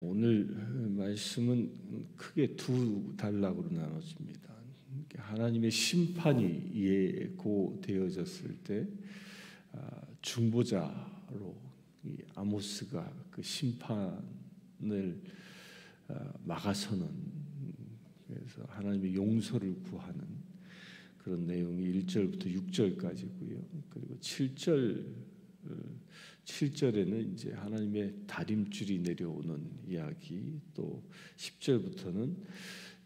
오늘 말씀은 크게 두 단락으로 나눠집니다. 하나님의 심판이 예고되어졌을 때 중보자로 이 아모스가 그 심판을 막아서는, 그래서 하나님의 용서를 구하는 그런 내용이 1절부터 6절까지고요. 그리고 7절에는 이제 하나님의 다림줄이 내려오는 이야기, 또 10절부터는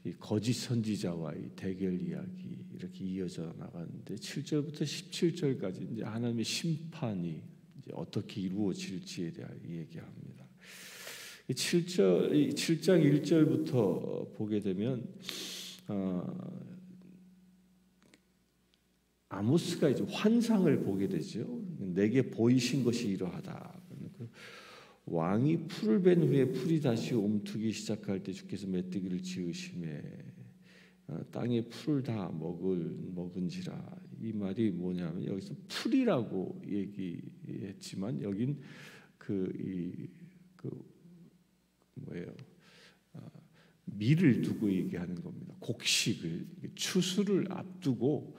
이 거짓 선지자와의 대결 이야기, 이렇게 이어져 나가는데 7절부터 17절까지 이제 하나님의 심판이 이제 어떻게 이루어질지에 대해 얘기합니다. 7장 1절부터 보게 되면 아모스가 이제 환상을 보게 되죠. 내게 보이신 것이 이러하다. 왕이 풀을 벤 후에 풀이 다시 옴투기 시작할 때 주께서 메뚜기를 지으심에 땅에 풀을 다 먹은지라. 이 말이 뭐냐면 여기서 풀이라고 얘기했지만 여긴 밀을 두고 얘기하는 겁니다. 곡식을, 추수를 앞두고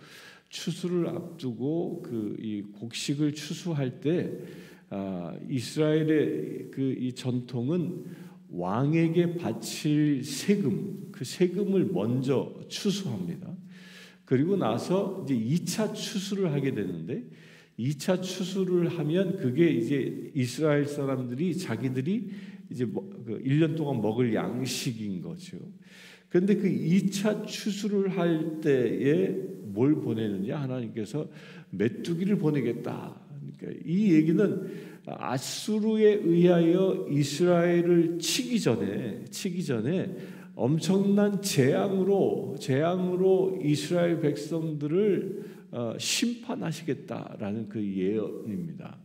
이 곡식을 추수할 때 이스라엘의 이 전통은 왕에게 바칠 세금, 그 세금을 먼저 추수합니다. 그리고 나서 이제 2차 추수를 하게 되는데 2차 추수를 하면 그게 이제 이스라엘 사람들이 자기들이 이제 1년 동안 먹을 양식인 거죠. 그런데 그 2차 추수를 할 때에 뭘 보내느냐? 하나님께서 메뚜기를 보내겠다. 그러니까 이 얘기는 아수르에 의하여 이스라엘을 치기 전에 엄청난 재앙으로 이스라엘 백성들을 심판하시겠다라는 그 예언입니다.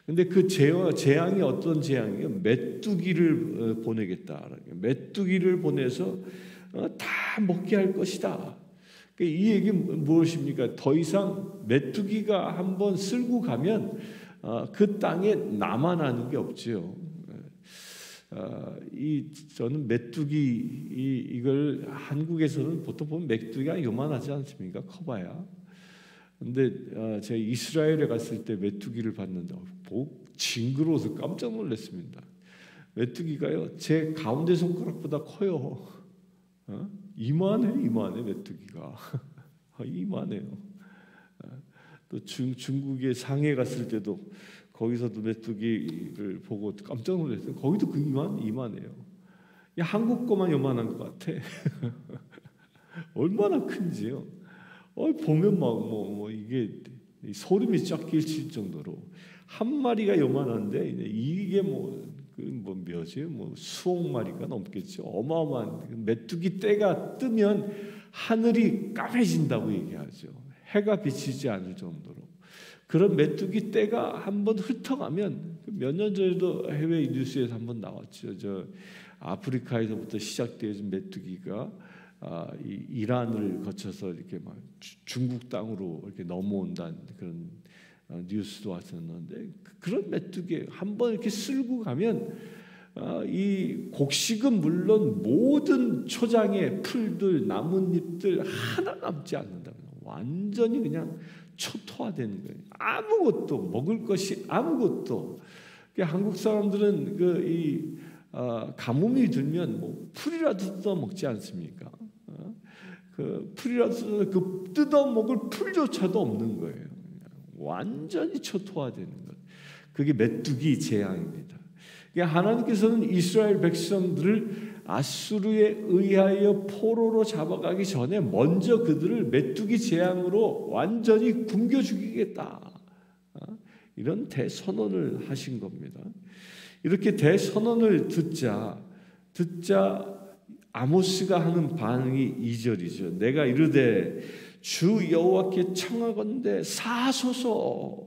근데 그 재앙이 어떤 재앙이에요? 메뚜기를 보내겠다. 메뚜기를 보내서 다 먹게 할 것이다. 이 얘기는 무엇입니까? 더 이상 메뚜기가 한번 쓸고 가면 그 땅에 남아나는 게 없지요. 저는 메뚜기 이걸 한국에서는 보통 보면 메뚜기가 요만하지 않습니까? 커봐야. 근데 제가 이스라엘에 갔을 때 메뚜기를 봤는데 징그러워서 깜짝 놀랐습니다. 메뚜기가요 제 가운데 손가락보다 커요. 이만해 메뚜기가. 이만해요. 또 중국의 상해 갔을 때도 거기서도 메뚜기를 보고 깜짝 놀랐어요. 거기도 그 이만해요. 한국 거만 요만한 것 같아. 얼마나 큰지요. 보면 막 이게 소름이 쫙 끼칠 정도로 한 마리가 요만한데 이게 몇이에요? 수억 마리가 넘겠죠. 어마어마한 메뚜기 떼가 뜨면 하늘이 까매진다고 얘기하죠. 해가 비치지 않을 정도로. 그런 메뚜기 떼가 한번 훑어가면 몇 년 전에도 해외 뉴스에서 한번 나왔죠. 저 아프리카에서부터 시작되어진 메뚜기가 이란을 거쳐서 이렇게 막 중국 땅으로 이렇게 넘어온다는 그런 뉴스도 왔었는데, 그런 메뚜기 한번 이렇게 쓸고 가면 이 곡식은 물론 모든 초장의 풀들, 나뭇잎들 하나 남지 않는다. 완전히 그냥 초토화되는 거예요. 아무것도 먹을 것이 아무것도. 한국 사람들은 가뭄이 들면 풀이라도 뜯어 먹지 않습니까? 그 풀이라도 뜯어 먹을 풀조차도 없는 거예요. 완전히 초토화되는 것. 그게 메뚜기 재앙입니다. 하나님께서는 이스라엘 백성들을 아수르에 의하여 포로로 잡아가기 전에 먼저 그들을 메뚜기 재앙으로 완전히 굶겨 죽이겠다. 이런 대선언을 하신 겁니다. 이렇게 대선언을 듣자 아모스가 하는 반응이 2절이죠. 내가 이르되 주 여호와께 청하건대 사소서.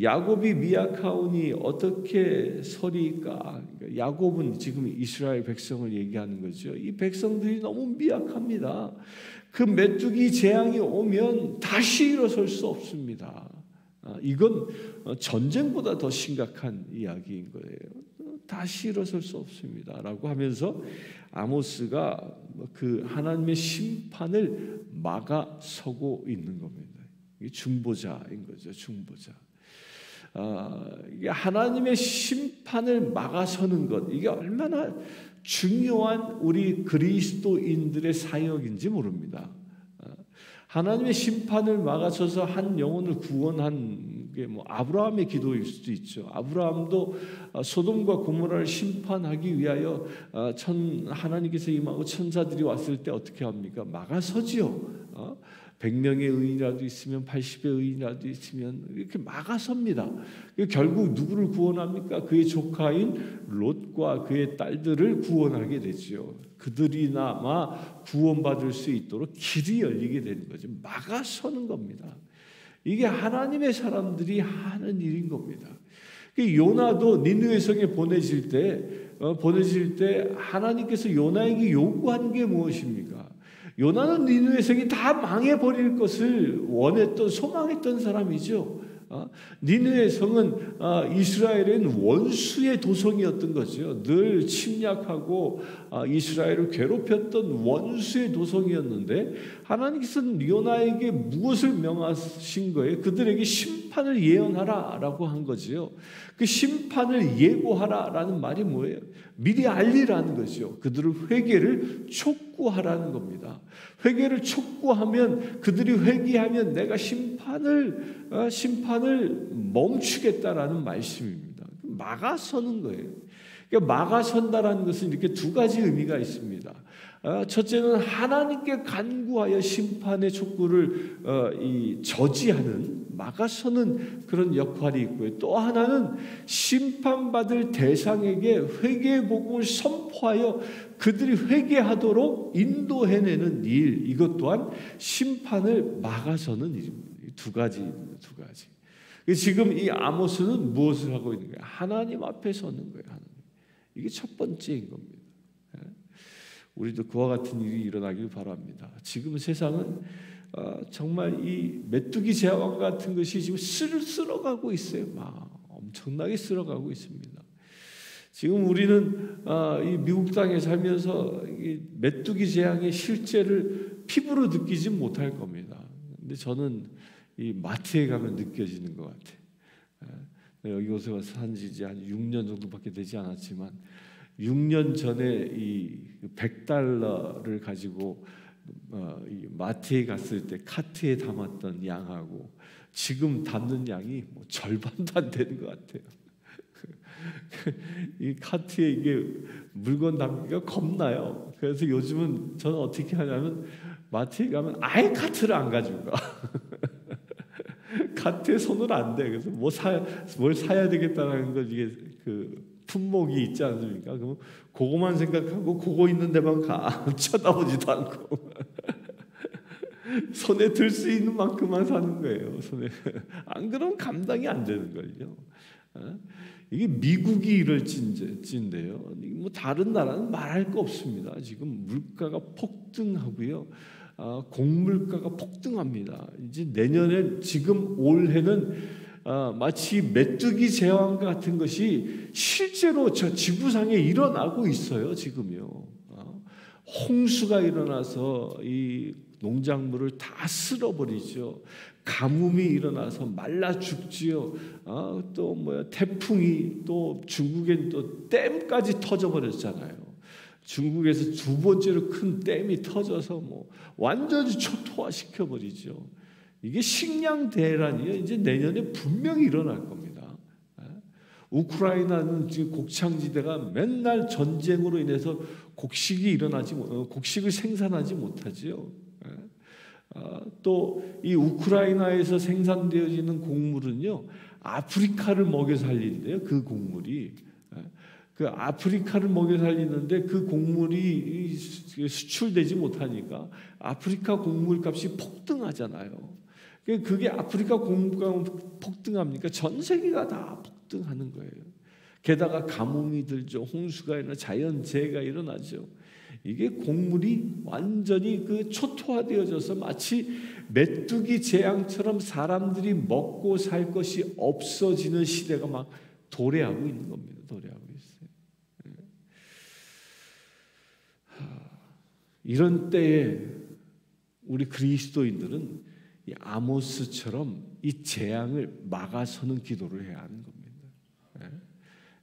야곱이 미약하오니 어떻게 서리까? 야곱은 지금 이스라엘 백성을 얘기하는 거죠. 이 백성들이 너무 미약합니다. 그 메뚜기 재앙이 오면 다시 일어설 수 없습니다. 이건 전쟁보다 더 심각한 이야기인 거예요. 다시 일어설 수 없습니다라고 하면서 아모스가 그 하나님의 심판을 막아서고 있는 겁니다. 이게 중보자인 거죠. 중보자. 이게 하나님의 심판을 막아서는 것, 이게 얼마나 중요한 우리 그리스도인들의 사역인지 모릅니다. 하나님의 심판을 막아서서 한 영혼을 구원한 게 뭐 아브라함의 기도일 수도 있죠. 아브라함도 소돔과 고모라를 심판하기 위하여 하나님께서 임하고 천사들이 왔을 때 어떻게 합니까? 막아서지요. 100명의 의인이라도 있으면 80의 의인이라도 있으면 이렇게 막아섭니다. 결국 누구를 구원합니까? 그의 조카인 롯과 그의 딸들을 구원하게 되지요. 그들이나마 구원받을 수 있도록 길이 열리게 되는 거죠. 막아서는 겁니다. 이게 하나님의 사람들이 하는 일인 겁니다. 요나도 니느웨 성에 보내질 때 하나님께서 요나에게 요구한 게 무엇입니까? 요나는 니느웨 성이 다 망해버릴 것을 원했던, 소망했던 사람이죠. 니느웨 성은 이스라엘은 원수의 도성이었던 거죠. 늘 침략하고 이스라엘을 괴롭혔던 원수의 도성이었는데 하나님께서는 요나에게 무엇을 명하신 거예요? 그들에게 심판을 예언하라라고 한 거지요. 그 심판을 예고하라라는 말이 뭐예요? 미리 알리라는 거죠. 그들을 회개를 촉구하라는 겁니다. 회개를 촉구하면, 그들이 회개하면 내가 심판을 멈추겠다라는 말씀입니다. 막아서는 거예요. 그러니까 막아선다라는 것은 이렇게 두 가지 의미가 있습니다. 첫째는 하나님께 간구하여 심판의 촉구를 저지하는, 막아서는 그런 역할이 있고요. 또 하나는 심판받을 대상에게 회개의 복음을 선포하여 그들이 회개하도록 인도해내는 일, 이것 또한 심판을 막아서는 일입니다. 두 가지입니다. 두 가지. 지금 이 아모스는 무엇을 하고 있는 거예요? 하나님 앞에 서는 거예요. 하나님. 이게 첫 번째인 겁니다. 우리도 그와 같은 일이 일어나길 바랍니다. 지금 세상은 정말 이 메뚜기 제왕 같은 것이 지금 쓸어가고 있어요. 막 엄청나게 쓸어가고 있습니다. 지금 우리는 이 미국 땅에 살면서 이 메뚜기 재앙의 실제를 피부로 느끼지 못할 겁니다. 근데 저는 이 마트에 가면 느껴지는 것 같아요. 여기 와서 산지 이제 한 6년 정도밖에 되지 않았지만 6년 전에 이 $100를 가지고 이 마트에 갔을 때 카트에 담았던 양하고 지금 담는 양이 뭐 절반도 안 되는 것 같아요. 이 카트에 이게 물건 담기가 겁나요. 그래서 요즘은 저는 어떻게 하냐면 마트에 가면 아예 카트를 안 가지고 가. 카트에 손을 안 대. 그래서 뭘 사야 되겠다는 걸, 이게 그 품목이 있지 않습니까? 그럼 그거만 생각하고 그거 있는 데만 가. 쳐다보지도 않고 손에 들 수 있는 만큼만 사는 거예요. 손에. 안 그러면 감당이 안 되는 거죠. 이게 미국이 이럴 찐데요. 뭐 다른 나라는 말할 거 없습니다. 지금 물가가 폭등하고요. 곡물가가 폭등합니다. 이제 내년에, 지금 올해는 마치 메뚜기 제왕 같은 것이 실제로 저 지구상에 일어나고 있어요. 지금요. 홍수가 일어나서 이 농작물을 다 쓸어버리죠. 가뭄이 일어나서 말라 죽지요. 또 태풍이, 또 중국엔 또 댐까지 터져버렸잖아요. 중국에서 두 번째로 큰 댐이 터져서 뭐 완전히 초토화시켜 버리죠. 이게 식량 대란이요. 이제 내년에 분명히 일어날 겁니다. 우크라이나는 지금 곡창지대가 맨날 전쟁으로 인해서 곡식을 생산하지 못하지요. 또 이 우크라이나에서 생산되어지는 곡물은요, 아프리카를 먹여 살리는데요. 그 곡물이 그 아프리카를 먹여 살리는데 그 곡물이 수출되지 못하니까 아프리카 곡물 값이 폭등하잖아요. 그게 아프리카 곡물가 폭등합니까? 전 세계가 다 폭등하는 거예요. 게다가 가뭄이 들죠. 홍수가 일어나 자연재해가 일어나죠. 이게 곡물이 완전히 그 초토화되어져서 마치 메뚜기 재앙처럼 사람들이 먹고 살 것이 없어지는 시대가 막 도래하고 있는 겁니다. 도래하고 있어요. 이런 때에 우리 그리스도인들은 이 아모스처럼 이 재앙을 막아서는 기도를 해야 하는 겁니다.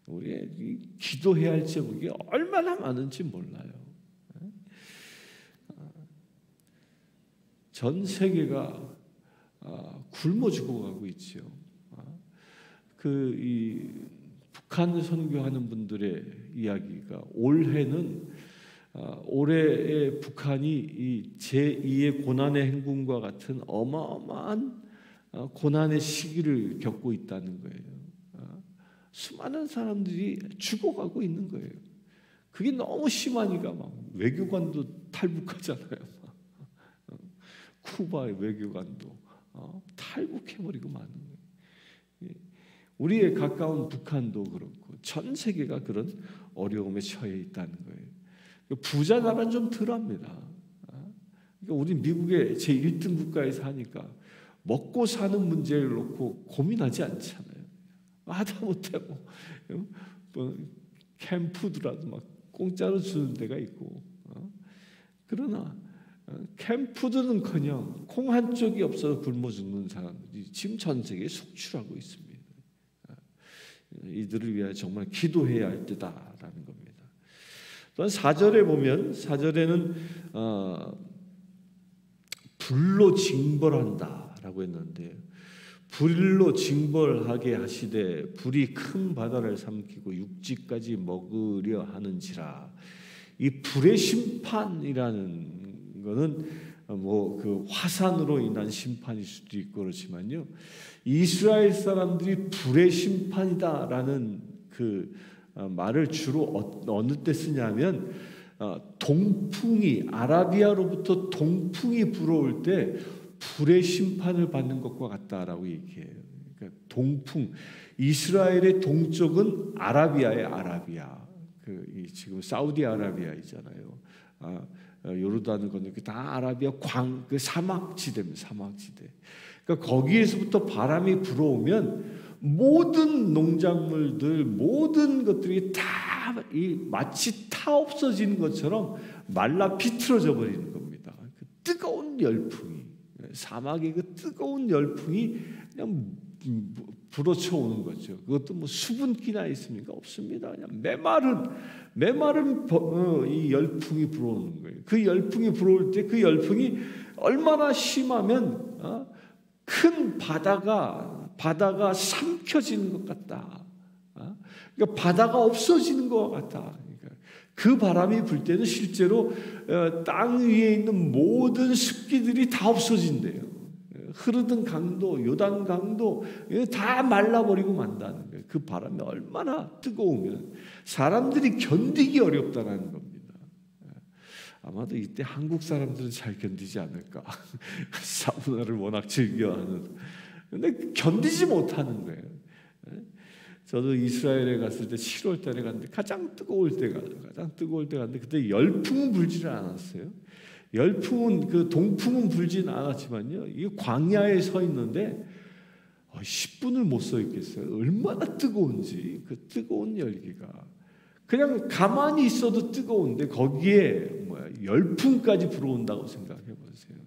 우리 기도해야 할 제목이 얼마나 많은지 몰라요. 전 세계가 굶어 죽어가고 있죠. 이 북한 선교하는 분들의 이야기가 올해는 올해의 북한이 이 제2의 고난의 행군과 같은 어마어마한 고난의 시기를 겪고 있다는 거예요. 수많은 사람들이 죽어가고 있는 거예요. 그게 너무 심하니까 막 외교관도 탈북하잖아요. 쿠바의 외교관도 탈북해버리고 마는 거예요. 우리의 가까운 북한도 그렇고 전 세계가 그런 어려움에 처해 있다는 거예요. 부자 나라는 좀 덜합니다. 그러니까 우리 미국의 제1등 국가에 사니까 먹고 사는 문제를 놓고 고민하지 않잖아요. 하다못해 뭐 캠푸드라도 막 공짜로 주는 데가 있고, 그러나 캠푸드는커녕 콩 한 쪽이 없어서 굶어 죽는 사람들이 지금 전 세계에 속출하고 있습니다. 이들을 위하여 정말 기도해야 할 때다라는 겁니다. 또한 4절에 보면 4절에는 불로 징벌한다라고 했는데, 불로 징벌하게 하시되 불이 큰 바다를 삼키고 육지까지 먹으려 하는지라. 이 불의 심판이라는 거는 뭐 그 화산으로 인한 심판일 수도 있고 그렇지만요, 이스라엘 사람들이 불의 심판이다라는 그 말을 주로 어느 때 쓰냐면 동풍이, 아라비아로부터 동풍이 불어올 때 불의 심판을 받는 것과 같다라고 얘기해요. 그러니까 동풍, 이스라엘의 동쪽은 아라비아의 아라비아, 지금 사우디아라비아이잖아요. 요르단을 건너 다 아라비아 그 사막지대입니다. 사막지대. 그러니까 거기에서부터 바람이 불어오면 모든 농작물들, 모든 것들이 다 마치 타 없어지는 것처럼 말라 비틀어져 버리는 겁니다. 그 뜨거운 열풍이, 사막의 그 뜨거운 열풍이 그냥 불어쳐 오는 거죠. 그것도 뭐 수분기나 있습니까? 없습니다. 그냥 메마른 이 열풍이 불어오는 거예요. 그 열풍이 불어올 때 그 열풍이 얼마나 심하면 큰 바다가 삼켜지는 것 같다. 그러니까 바다가 없어지는 것 같다. 그러니까 그 바람이 불 때는 실제로 땅 위에 있는 모든 습기들이 다 없어진대요. 흐르던 강도, 요단 강도 다 말라버리고 만다는 거예요. 그 바람이 얼마나 뜨거우면 사람들이 견디기 어렵다는 겁니다. 아마도 이때 한국 사람들은 잘 견디지 않을까. 사우나를 워낙 즐겨하는. 근데 견디지 못하는 거예요. 저도 이스라엘에 갔을 때 7월 달에 갔는데 가장 뜨거울 때 갔는데 그때 열풍은 불지를 않았어요. 열풍은 그 동풍은 불지는 않았지만요, 이 광야에 서 있는데 10분을 못 서 있겠어요. 얼마나 뜨거운지. 그 뜨거운 열기가 그냥 가만히 있어도 뜨거운데 거기에 열풍까지 불어온다고 생각해 보세요.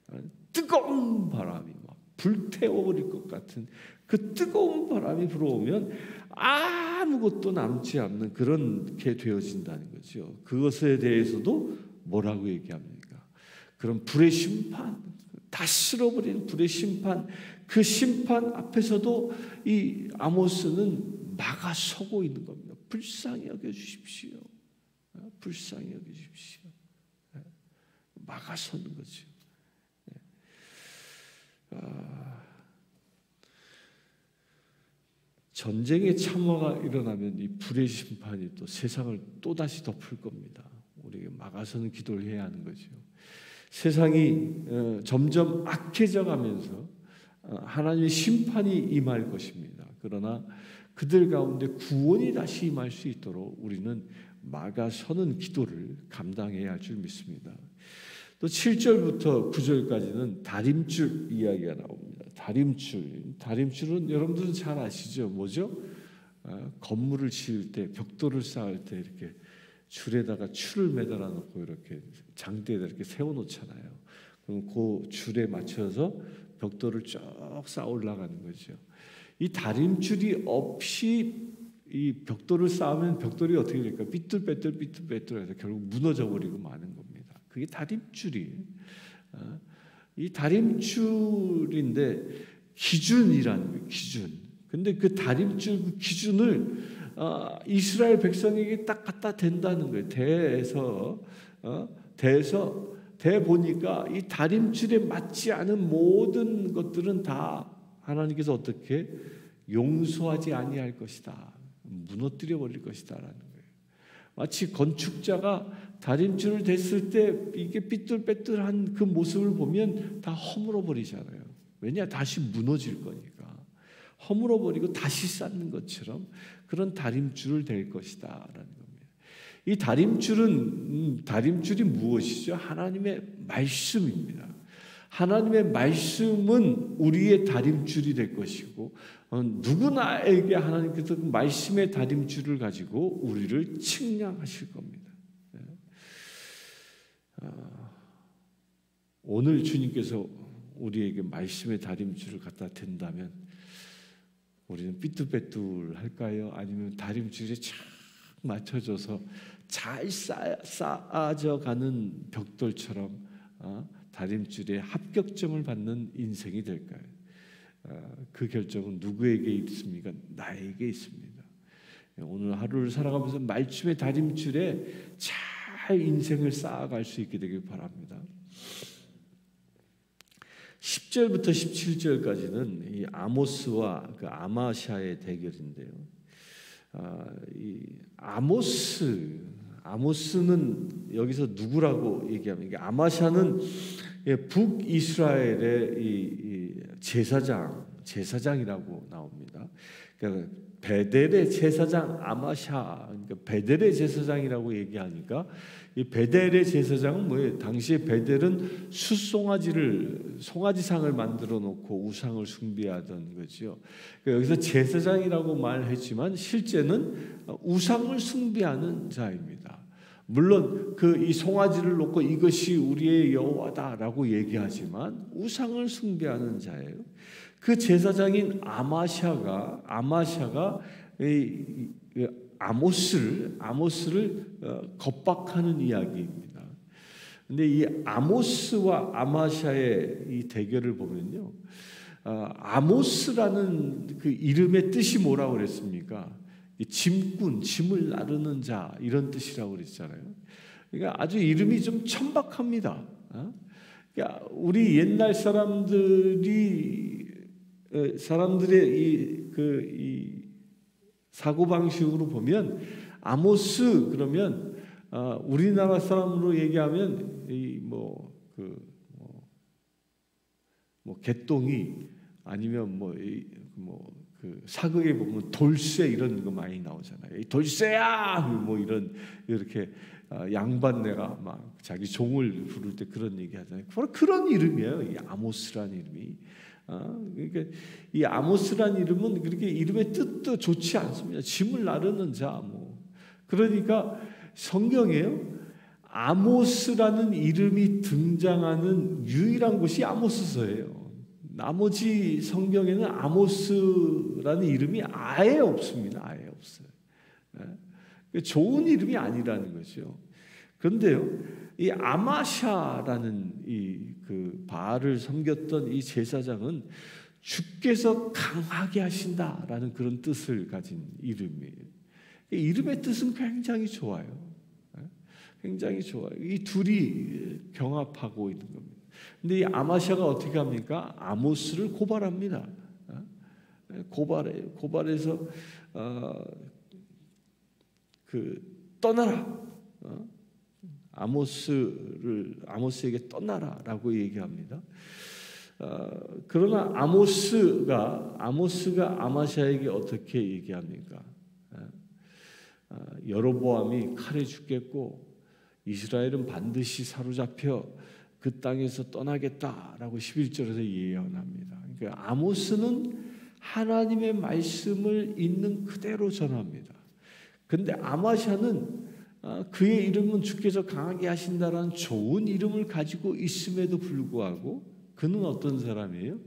그냥 뜨거운 바람이 막 불태워버릴 것 같은 그 뜨거운 바람이 불어오면 아무것도 남지 않는 그런 게 되어진다는 거죠. 그것에 대해서도 뭐라고 얘기합니까? 그런 불의 심판, 다 쓸어버리는 불의 심판, 그 심판 앞에서도 이 아모스는 막아서고 있는 겁니다. 불쌍히 여겨주십시오. 불쌍히 여겨주십시오. 막아서는 거죠. 전쟁의 참화가 일어나면 이 불의 심판이 또 세상을 또다시 덮을 겁니다. 우리가 막아서는 기도를 해야 하는 거죠. 세상이 점점 악해져 가면서 하나님의 심판이 임할 것입니다. 그러나 그들 가운데 구원이 다시 임할 수 있도록 우리는 막아서는 기도를 감당해야 할 줄 믿습니다. 또 7절부터 9절까지는 다림줄 이야기가 나옵니다. 다림줄은 여러분들은 잘 아시죠? 뭐죠? 건물을 지을 때, 벽돌을 쌓을 때 이렇게 줄에다가 추를 매달아 놓고 이렇게 장대에다 이렇게 세워 놓잖아요. 그럼 그 줄에 맞춰서 벽돌을 쭉 쌓아 올라가는 거죠. 이 다림줄이 없이 이 벽돌을 쌓으면 벽돌이 어떻게 될까? 삐뚤빼뚤해서 결국 무너져 버리고 마는 겁니다. 그게 다림줄이에요. 이 다림줄인데 기준이라는 거예요. 기준. 근데 그 다림줄 그 기준을 이스라엘 백성에게 딱 갖다 댄다는 거예요. 대 보니까 이 다림줄에 맞지 않은 모든 것들은 다 하나님께서 어떻게 용서하지 아니할 것이다. 무너뜨려 버릴 것이다라는 거예요. 마치 건축자가 다림줄을 댔을 때 이게 삐뚤빼뚤한 그 모습을 보면 다 허물어 버리잖아요. 왜냐? 다시 무너질 거니까. 허물어 버리고 다시 쌓는 것처럼 그런 다림줄을 댈 것이다라는 겁니다. 이 다림줄이 무엇이죠? 하나님의 말씀입니다. 하나님의 말씀은 우리의 다림줄이 될 것이고 누구나에게 하나님께서 그 말씀의 다림줄을 가지고 우리를 측량하실 겁니다. 오늘 주님께서 우리에게 말씀의 다림줄을 갖다 댄다면 우리는 삐뚤빼뚤할까요? 아니면 다림줄에 착 맞춰져서 잘 쌓아져 가는 벽돌처럼 다림줄에 합격점을 받는 인생이 될까요? 그 결정은 누구에게 있습니까? 나에게 있습니다. 오늘 하루를 살아가면서 말씀의 다림줄에 잘 인생을 쌓아갈 수 있게 되길 바랍니다. 10절부터 17절까지는 이 아모스와 그 아마샤의 대결인데요. 이 아모스는 여기서 누구라고 얘기하면 이게 아마샤는 북이스라엘의 이 제사장이라고 나옵니다. 그러니까 베델의 제사장 아마샤, 그러니까 베델의 제사장이라고 얘기하니까 이 베델의 제사장은 뭐예요? 당시에 베델은 송아지상을 만들어 놓고 우상을 숭배하던 거죠. 그러니까 여기서 제사장이라고 말했지만 실제는 우상을 숭배하는 자입니다. 물론 이 송아지를 놓고 이것이 우리의 여호와다라고 얘기하지만 우상을 숭배하는 자예요. 그 제사장인 아마샤가 아모스를 겁박하는 이야기입니다. 근데 이 아모스와 아마샤의 이 대결을 보면요, 아모스라는 그 이름의 뜻이 뭐라고 그랬습니까? 짐꾼, 짐을 나르는 자 이런 뜻이라고 그랬잖아요. 그러니까 아주 이름이 좀 천박합니다. 그러니까 우리 옛날 사람들의 이 사고 방식으로 보면 아모스 그러면 우리나라 사람으로 얘기하면 개똥이 아니면 그 사극에 보면 돌쇠 이런 거 많이 나오잖아요. 돌쇠야 뭐 이렇게 양반네가 막 자기 종을 부를 때 그런 얘기 하잖아요. 바로 그런 이름이에요. 이 아모스라는 이름이. 그러니까 이 아모스라는 이름은 그렇게 이름의 뜻도 좋지 않습니다. 짐을 나르는 자 그러니까 성경에요. 아모스라는 이름이 등장하는 유일한 곳이 아모스서예요. 나머지 성경에는 아모스라는 이름이 아예 없습니다. 아예 없어요. 좋은 이름이 아니라는 거죠. 그런데요, 이 아마샤라는 그 바알을 섬겼던 이 제사장은 주께서 강하게 하신다라는 그런 뜻을 가진 이름이에요. 이름의 뜻은 굉장히 좋아요. 굉장히 좋아요. 이 둘이 경합하고 있는 겁니다. 근데 이 아마샤가 어떻게 합니까? 아모스를 고발합니다. 고발해서 떠나라. 아모스에게 떠나라라고 얘기합니다. 그러나 아모스가 아마샤에게 어떻게 얘기합니까? 여로보암이 칼에 죽겠고 이스라엘은 반드시 사로잡혀 그 땅에서 떠나겠다라고 11절에서 예언합니다. 그러니까 아모스는 하나님의 말씀을 있는 그대로 전합니다. 그런데 아마샤는 그의 이름은 주께서 강하게 하신다라는 좋은 이름을 가지고 있음에도 불구하고 그는 어떤 사람이에요?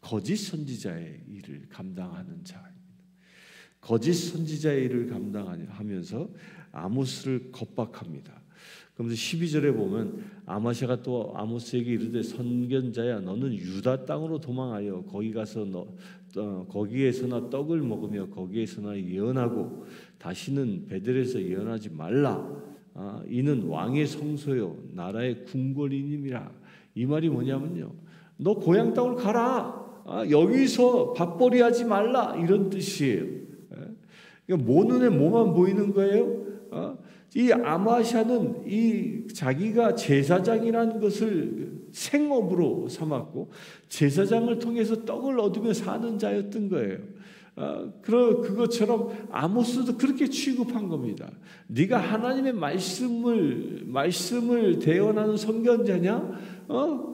거짓 선지자의 일을 감당하는 자입니다. 거짓 선지자의 일을 감당하면서 아모스를 겁박합니다. 그러면서 12절에 보면 아마샤가 또 아모스에게 이르되 선견자야 너는 유다 땅으로 도망하여 거기 가서 거기에서나 떡을 먹으며 거기에서나 예언하고 다시는 베델에서 예언하지 말라. 이는 왕의 성소요 나라의 궁궐이니라. 이 말이 뭐냐면요, 너 고향 땅으로 가라. 여기서 밥벌이하지 말라, 이런 뜻이에요. 그러니까 모 눈에 뭐만 보이는 거예요? 이 아마샤는 이 자기가 제사장이라는 것을 생업으로 삼았고 제사장을 통해서 떡을 얻으며 사는 자였던 거예요. 그것처럼 아모스도 그렇게 취급한 겁니다. 네가 하나님의 말씀을 대언하는 선견자냐?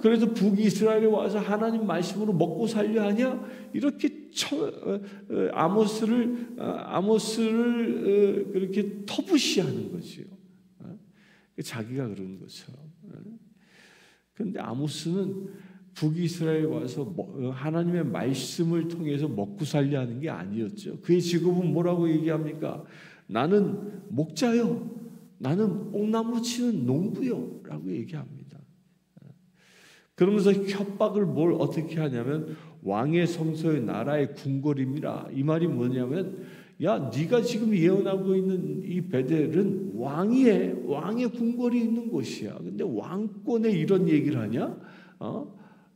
그래서 북이스라엘에 와서 하나님 말씀으로 먹고 살려 하냐? 이렇게 아모스를 그렇게 터부시하는 거지요. 자기가 그런 것처럼. 그런데 아모스는 북이스라엘에 와서 하나님의 말씀을 통해서 먹고 살려 하는 게 아니었죠. 그의 직업은 뭐라고 얘기합니까? 나는 목자요, 나는 뽕나무 치는 농부요 라고 얘기합니다. 그러면서 협박을 어떻게 하냐면 왕의 성소의 나라의 궁궐임이라. 이 말이 뭐냐면, 야, 네가 지금 예언하고 있는 이 베델은 왕의 궁궐이 있는 곳이야. 근데 왕권에 이런 얘기를 하냐?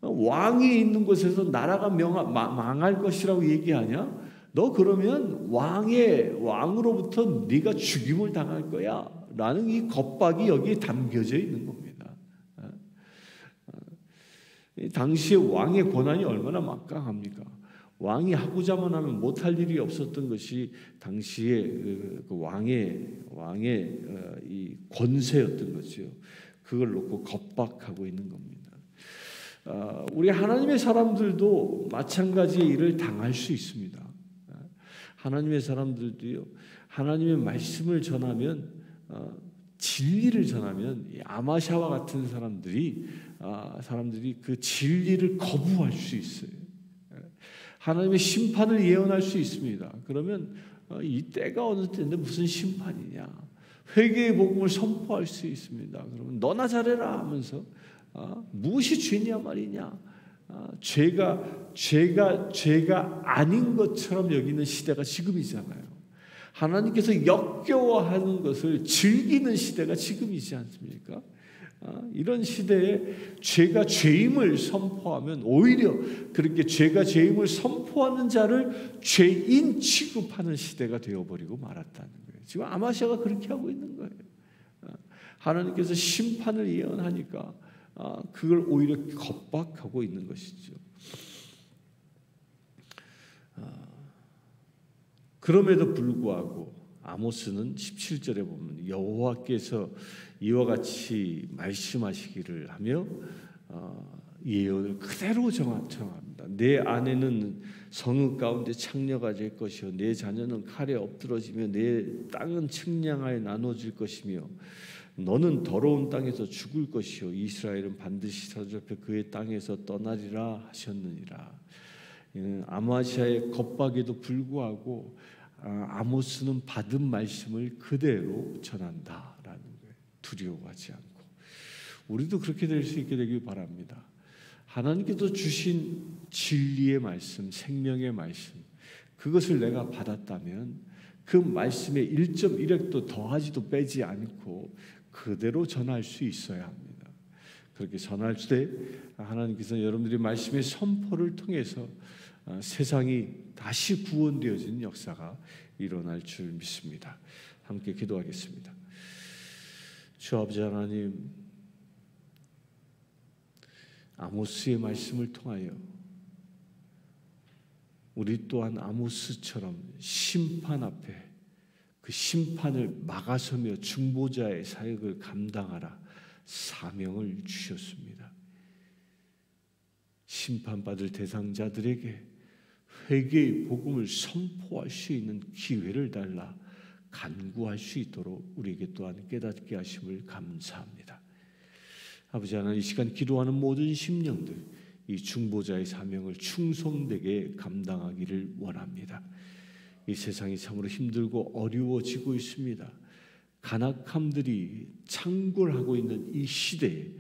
왕이 있는 곳에서 나라가 망할 것이라고 얘기하냐? 너 그러면 왕으로부터 네가 죽임을 당할 거야 라는 이 겁박이 여기에 담겨져 있는 겁니다. 당시에 왕의 권한이 얼마나 막강합니까? 왕이 하고자만 하면 못할 일이 없었던 것이 당시에 그 왕의 이 권세였던 거죠. 그걸 놓고 겁박하고 있는 겁니다. 우리 하나님의 사람들도 마찬가지의 일을 당할 수 있습니다. 하나님의 사람들도요, 하나님의 말씀을 전하면, 진리를 전하면 아마샤와 같은 사람들이 그 진리를 거부할 수 있어요. 하나님의 심판을 예언할 수 있습니다. 그러면 이 때가 어느 때인데 무슨 심판이냐? 회개의 복음을 선포할 수 있습니다. 그러면 너나 잘해라 하면서 무엇이 죄냐 말이냐? 죄가 아닌 것처럼 여기는 시대가 지금이잖아요. 하나님께서 역겨워하는 것을 즐기는 시대가 지금이지 않습니까? 이런 시대에 죄가 죄임을 선포하면 오히려 그렇게 죄가 죄임을 선포하는 자를 죄인 취급하는 시대가 되어버리고 말았다는 거예요. 지금 아마샤가 그렇게 하고 있는 거예요. 하나님께서 심판을 예언하니까 그걸 오히려 겁박하고 있는 것이죠. 그럼에도 불구하고 아모스는 17절에 보면 여호와께서 이와 같이 말씀하시기를 하며 예언을 그대로 정합니다. 내 아내는 성읍 가운데 창녀가 될 것이요 내 자녀는 칼에 엎드러지며 내 땅은 측량하여 나눠질 것이며 너는 더러운 땅에서 죽을 것이요 이스라엘은 반드시 사로잡혀 그의 땅에서 떠나리라 하셨느니라. 아마시아의 겁박에도 불구하고 아모스는 받은 말씀을 그대로 전한다라는 거예요. 두려워하지 않고. 우리도 그렇게 될 수 있게 되길 바랍니다. 하나님께서 주신 진리의 말씀, 생명의 말씀, 그것을 내가 받았다면 그 말씀에 1.1획도 더하지도 빼지 않고 그대로 전할 수 있어야 합니다. 그렇게 전할 때 하나님께서 여러분들이 말씀의 선포를 통해서 세상이 다시 구원되어지는 역사가 일어날 줄 믿습니다. 함께 기도하겠습니다. 주 아버지 하나님, 아모스의 말씀을 통하여 우리 또한 아모스처럼 심판 앞에 그 심판을 막아서며 중보자의 사역을 감당하라 사명을 주셨습니다. 심판받을 대상자들에게 회개의 복음을 선포할 수 있는 기회를 달라 간구할 수 있도록 우리에게 또한 깨닫게 하심을 감사합니다. 아버지 하나님, 이 시간 기도하는 모든 심령들, 이 중보자의 사명을 충성되게 감당하기를 원합니다. 이 세상이 참으로 힘들고 어려워지고 있습니다. 간악함들이 창궐하고 있는 이 시대에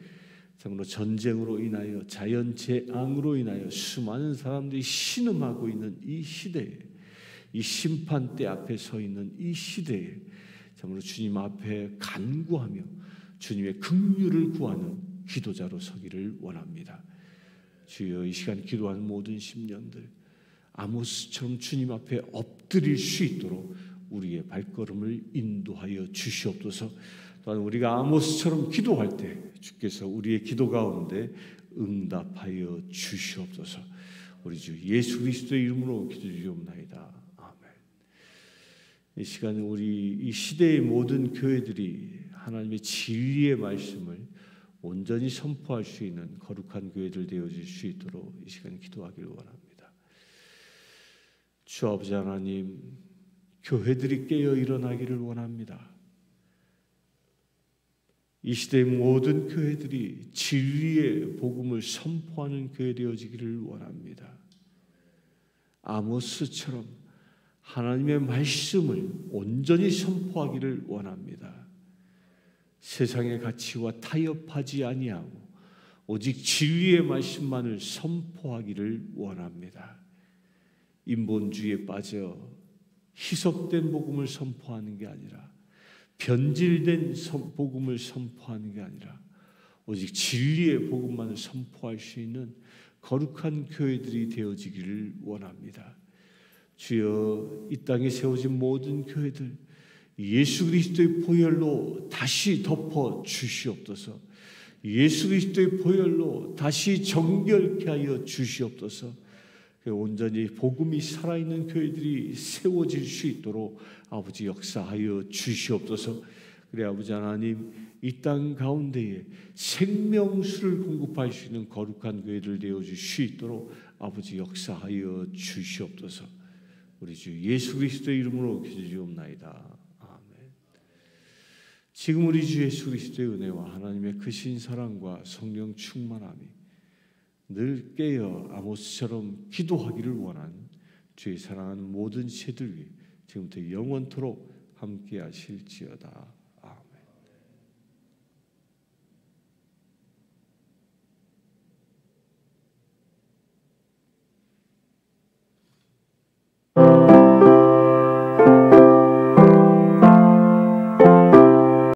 참으로 전쟁으로 인하여 자연재앙으로 인하여 수많은 사람들이 신음하고 있는 이 시대에, 이 심판대 앞에 서 있는 이 시대에 참으로 주님 앞에 간구하며 주님의 긍휼을 구하는 기도자로 서기를 원합니다. 주여, 이 시간 기도하는 모든 심령들 아모스처럼 주님 앞에 엎드릴 수 있도록 우리의 발걸음을 인도하여 주시옵소서. 또한 우리가 아모스처럼 기도할 때 주께서 우리의 기도 가운데 응답하여 주시옵소서. 우리 주 예수 그리스도의 이름으로 기도드리옵나이다. 아멘. 이 시간에 우리 이 시대의 모든 교회들이 하나님의 진리의 말씀을 온전히 선포할 수 있는 거룩한 교회들 되어질 수 있도록 이 시간에 기도하기를 원합니다. 주 아버지 하나님, 교회들이 깨어 일어나기를 원합니다. 이 시대의 모든 교회들이 진리의 복음을 선포하는 교회 되어지기를 원합니다. 아모스처럼 하나님의 말씀을 온전히 선포하기를 원합니다. 세상의 가치와 타협하지 아니하고 오직 진리의 말씀만을 선포하기를 원합니다. 인본주의에 빠져 희석된 복음을 선포하는 게 아니라, 변질된 복음을 선포하는 게 아니라 오직 진리의 복음만을 선포할 수 있는 거룩한 교회들이 되어지기를 원합니다. 주여, 이 땅에 세워진 모든 교회들 예수 그리스도의 보혈로 다시 덮어 주시옵소서. 예수 그리스도의 보혈로 다시 정결케 하여 주시옵소서. 온전히 복음이 살아있는 교회들이 세워질 수 있도록 아버지 역사하여 주시옵소서. 그래 아버지 하나님, 이 땅 가운데에 생명수를 공급할 수 있는 거룩한 교회들 되어줄 수 있도록 아버지 역사하여 주시옵소서. 우리 주 예수 그리스도의 이름으로 기도드리옵나이다. 아멘. 지금 우리 주 예수 그리스도의 은혜와 하나님의 크신 사랑과 성령 충만함이 늘 깨어 아모스처럼 기도하기를 원한 주의 사랑하는 모든 세들 위해 지금부터 영원토록 함께 하실지어다.